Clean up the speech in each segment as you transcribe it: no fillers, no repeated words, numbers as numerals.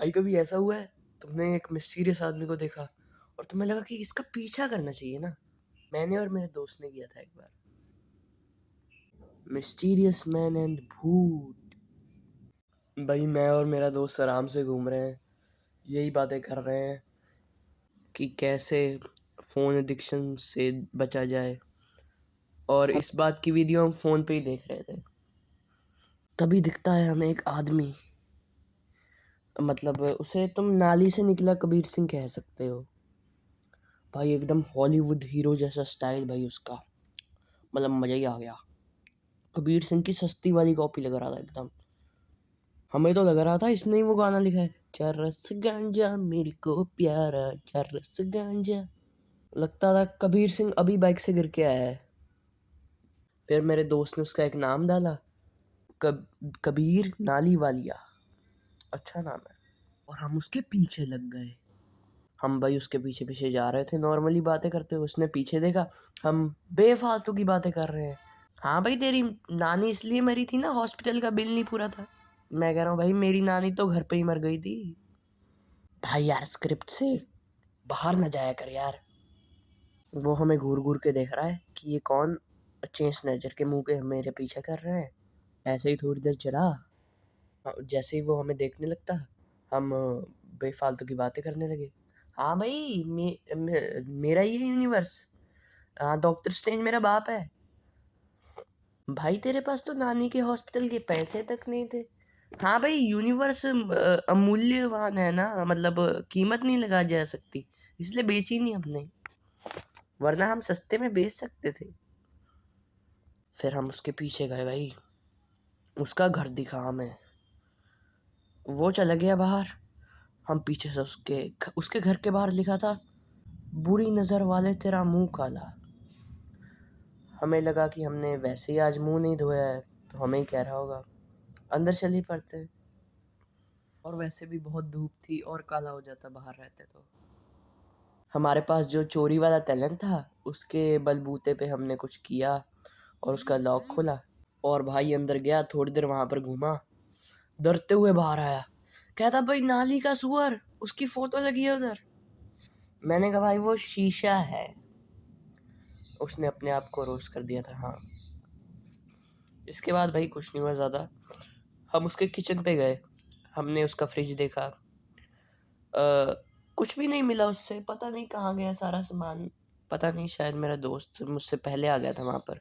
भाई कभी ऐसा हुआ है तुमने एक मिस्टीरियस आदमी को देखा और तुम्हें लगा कि इसका पीछा करना चाहिए ना? मैंने और मेरे दोस्त ने किया था एक बार। मिस्टीरियस मैन एंड भूत। भाई मैं और मेरा दोस्त आराम से घूम रहे हैं, यही बातें कर रहे हैं कि कैसे फ़ोन एडिक्शन से बचा जाए, और इस बात की वीडियो हम फ़ोन पे ही देख रहे थे। तभी दिखता है हमें एक आदमी, मतलब उसे तुम नाली से निकला कबीर सिंह कह सकते हो। भाई एकदम हॉलीवुड हीरो जैसा स्टाइल भाई उसका, मतलब मज़ा ही आ गया। कबीर सिंह की सस्ती वाली कॉपी लग रहा था एकदम। हमें तो लग रहा था इसने ही वो गाना लिखा है, चरस गांजा मेरे को प्यारा चरस गांजा। लगता था कबीर सिंह अभी बाइक से गिर के आया है। फिर मेरे दोस्त ने उसका एक नाम डाला, कबीर नाली वालिया। अच्छा नाम है। और हम उसके पीछे लग गए। हम भाई उसके पीछे पीछे जा रहे थे नॉर्मली बातें करते हुए। उसने पीछे देखा, हम बेफालतू की बातें कर रहे हैं। हाँ भाई तेरी नानी इसलिए मरी थी ना, हॉस्पिटल का बिल नहीं पूरा था। मैं कह रहा हूँ भाई मेरी नानी तो घर पे ही मर गई थी। भाई यार स्क्रिप्ट से बाहर न जाया कर यार। वो हमें घूर घूर के देख रहा है कि ये कौन चेंज नजर के मुंह के मेरे पीछे कर रहे हैं। ऐसे ही थोड़ी देर चला, जैसे ही वो हमें देखने लगता हम बेफालतू की बातें करने लगे। हाँ भाई मेरा ये यूनिवर्स। हाँ डॉक्टर स्ट्रेंज मेरा बाप है। भाई तेरे पास तो नानी के हॉस्पिटल के पैसे तक नहीं थे। हाँ भाई यूनिवर्स अमूल्यवान है ना, मतलब कीमत नहीं लगा जा सकती, इसलिए बेची नहीं हमने, वरना हम सस्ते में बेच सकते थे। फिर हम उसके पीछे गए भाई, उसका घर दिखा हमें, वो चला गया बाहर। हम पीछे से उसके घर के बाहर लिखा था, बुरी नज़र वाले तेरा मुंह काला। हमें लगा कि हमने वैसे ही आज मुंह नहीं धोया है तो हमें ही कह रहा होगा, अंदर चल ही पड़ते। और वैसे भी बहुत धूप थी और काला हो जाता बाहर रहते तो। हमारे पास जो चोरी वाला टैलेंट था उसके बलबूते पे हमने कुछ किया और उसका लॉक खोला और भाई अंदर गया, थोड़ी देर वहाँ पर घूमा, डरते हुए बाहर आया, कहता भाई नाली का सुअर, उसकी फोटो लगी है उधर। मैंने कहा भाई वो शीशा है। उसने अपने आप को रोस्ट कर दिया था। हाँ इसके बाद भाई कुछ नहीं हुआ ज़्यादा। हम उसके किचन पे गए, हमने उसका फ्रिज देखा, कुछ भी नहीं मिला उससे, पता नहीं कहाँ गया सारा सामान। पता नहीं, शायद मेरा दोस्त मुझसे पहले आ गया था वहाँ पर,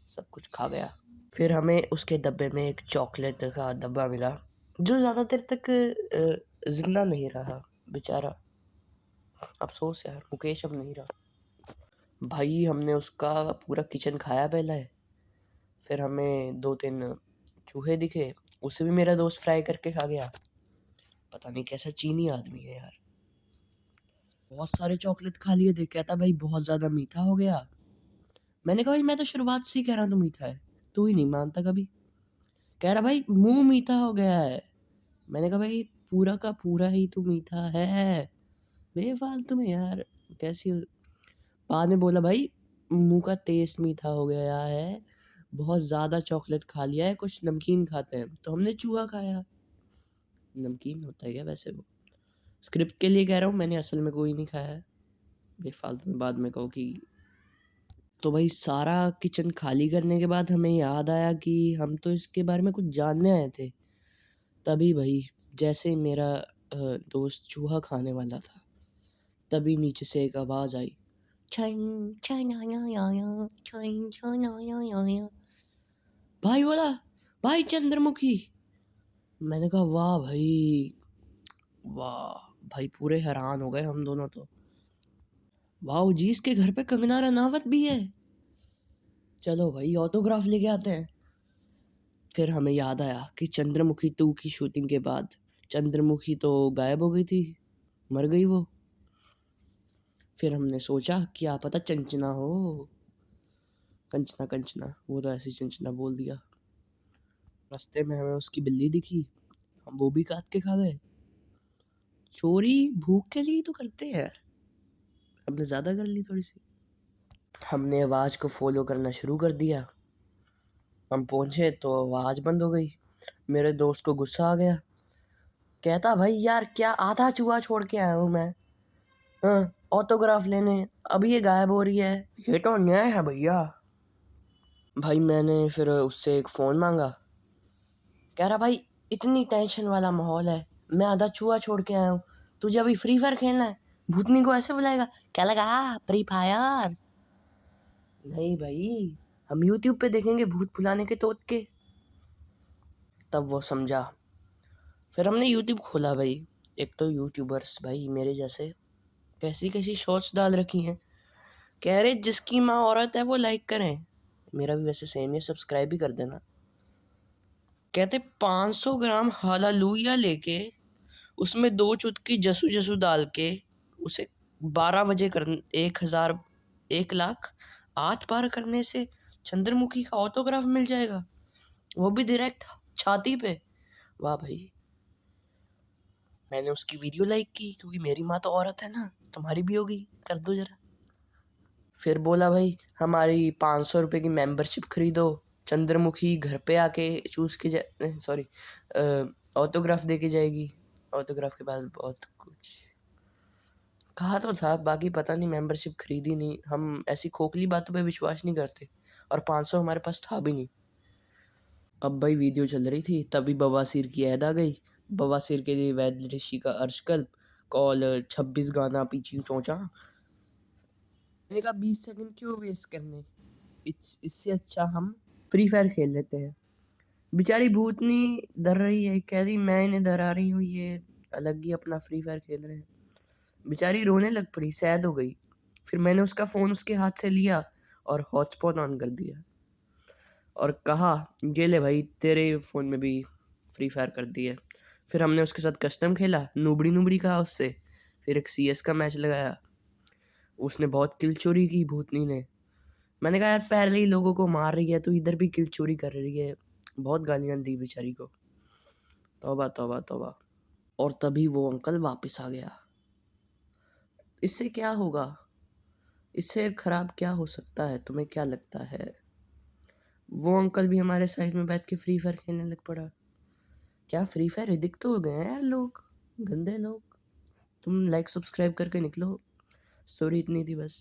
सब कुछ खा गया। फिर हमें उसके डब्बे में एक चॉकलेट का डब्बा मिला जो ज़्यादा देर तक जिंदा नहीं रहा बेचारा। अफसोस यार, मुकेश अब नहीं रहा। भाई हमने उसका पूरा किचन खाया पहले, फिर हमें 2-3 चूहे दिखे, उसे भी मेरा दोस्त फ्राई करके खा गया। पता नहीं कैसा चीनी आदमी है यार। बहुत सारे चॉकलेट खा लिए थे, कहता भाई बहुत ज़्यादा मीठा हो गया। मैंने कहा भाई मैं तो शुरुआत से ही कह रहा हूँ तो मीठा है, तू ही नहीं मानता कभी। कह रहा भाई मुंह मीठा हो गया है। मैंने कहा भाई पूरा का पूरा ही तो मीठा है, बेफालतू में यार कैसी। बाद में बोला भाई मुंह का टेस्ट मीठा हो गया है, बहुत ज़्यादा चॉकलेट खा लिया है, कुछ नमकीन खाते हैं। तो हमने चूहा खाया। नमकीन होता है क्या वैसे वो? स्क्रिप्ट के लिए कह रहा हूँ, मैंने असल में कोई नहीं खाया है, बेफालतू में बाद में कहो कि। तो भाई सारा किचन खाली करने के बाद हमें याद आया कि हम तो इसके बारे में कुछ जानने आए थे। तभी भाई जैसे मेरा दोस्त चूहा खाने वाला था, तभी नीचे से एक आवाज़ आई, छन छन आया आया छन छन आया आया। भाई बोला भाई चंद्रमुखी। मैंने कहा वाह भाई वाह। भाई पूरे हैरान हो गए हम दोनों तो। वाह जी, इसके घर पे कंगना रनावत भी है, चलो भाई ऑटोग्राफ लेके आते हैं। फिर हमें याद आया कि चंद्रमुखी 2 की शूटिंग के बाद चंद्रमुखी तो गायब हो गई थी, मर गई वो। फिर हमने सोचा क्या पता चंचना हो, कंचना कंचना, वो तो ऐसे ही चंचना बोल दिया। रास्ते में हमें उसकी बिल्ली दिखी, हम वो भी काट के खा गए। चोरी भूख के लिए तो करते हैं यार, हमने ज़्यादा कर ली थोड़ी सी। हमने आवाज़ को फॉलो करना शुरू कर दिया। हम पहुँचे तो आवाज़ बंद हो गई। मेरे दोस्त को गुस्सा आ गया, कहता भाई यार क्या आधा चूहा छोड़ के आया हूँ मैं, हाँ ऑटोग्राफ लेने, अभी ये गायब हो रही है, ये तो अन्याय है भैया। भाई मैंने फिर उससे एक फ़ोन मांगा। कह रहा भाई इतनी टेंशन वाला माहौल है, मैं आधा चूहा छोड़ के आया हूँ, तुझे अभी फ्री फायर खेलना है, भूतनी को ऐसे बुलाएगा, क्या लगा फ्री फायर? नहीं भाई, हम यूट्यूब पे देखेंगे भूत फुलाने के तोत के। तब वो समझा। फिर हमने यूट्यूब खोला भाई। एक तो यूट्यूबर्स भाई मेरे जैसे कैसी कैसी शॉर्ट्स डाल रखी हैं, कह रहे जिसकी माँ औरत है वो लाइक करें, मेरा भी वैसे सेम है, सब्सक्राइब भी कर देना। कहते 500 ग्राम हालेलुया लेके उसमें 2 चुटकी जसू जसू डाल के उसे 12 बजे कर 1000 1 लाख 8 बार करने से चंद्रमुखी का ऑटोग्राफ मिल जाएगा, वो भी डायरेक्ट छाती पे। वाह भाई। मैंने उसकी वीडियो लाइक की क्योंकि मेरी माँ तो औरत है ना, तुम्हारी भी होगी, कर दो जरा। फिर बोला भाई हमारी 500 रुपये की मेंबरशिप खरीदो, चंद्रमुखी घर पे आके चूज के जा सॉरी ऑटोग्राफ दे के जाएगी। ऑटोग्राफ के बाद बहुत कुछ कहा तो था, बाकी पता नहीं, मेंबरशिप खरीदी नहीं, हम ऐसी खोखली बातों पे विश्वास नहीं करते, और 500 हमारे पास था भी नहीं। अब भाई वीडियो चल रही थी तभी बवासीर की ऐड आ गई। बवासीर के लिए वैद्य ऋषि का अर्शकल्प कॉल 26 गाना पीछे चौंचा। मैंने कहा 20 सेकंड क्यों वेस्ट करने, इससे अच्छा हम फ्री फायर खेल लेते हैं। बेचारी भूतनी डर रही है, कह रही मैं इन्हें डरा रही हूँ, ये अलग ही अपना फ्री फायर खेल रहे हैं। बेचारी रोने लग पड़ी, सैड हो गई। फिर मैंने उसका फ़ोन उसके हाथ से लिया और हॉटस्पॉट ऑन कर दिया और कहा ये ले भाई तेरे फ़ोन में भी फ्री फायर कर दी है। फिर हमने उसके साथ कस्टम खेला, नूबड़ी नूबड़ी कहा उससे। फिर एक CS का मैच लगाया, उसने बहुत किल चोरी की भूतनी ने। मैंने कहा यार पहले ही लोगों को मार रही है तो इधर भी किल चोरी कर रही है, बहुत गालियाँ दी बेचारी को। तौबा तौबा तौबा। और तभी वो अंकल वापस आ गया। इससे क्या होगा, इससे खराब क्या हो सकता है, तुम्हें क्या लगता है? वो अंकल भी हमारे साइड में बैठ के फ्री फायर खेलने लग पड़ा। क्या फ्री फायर एडिक्ट तो हो गए हैं यार लोग, गंदे लोग। तुम लाइक सब्सक्राइब करके निकलो, स्टोरी इतनी थी बस।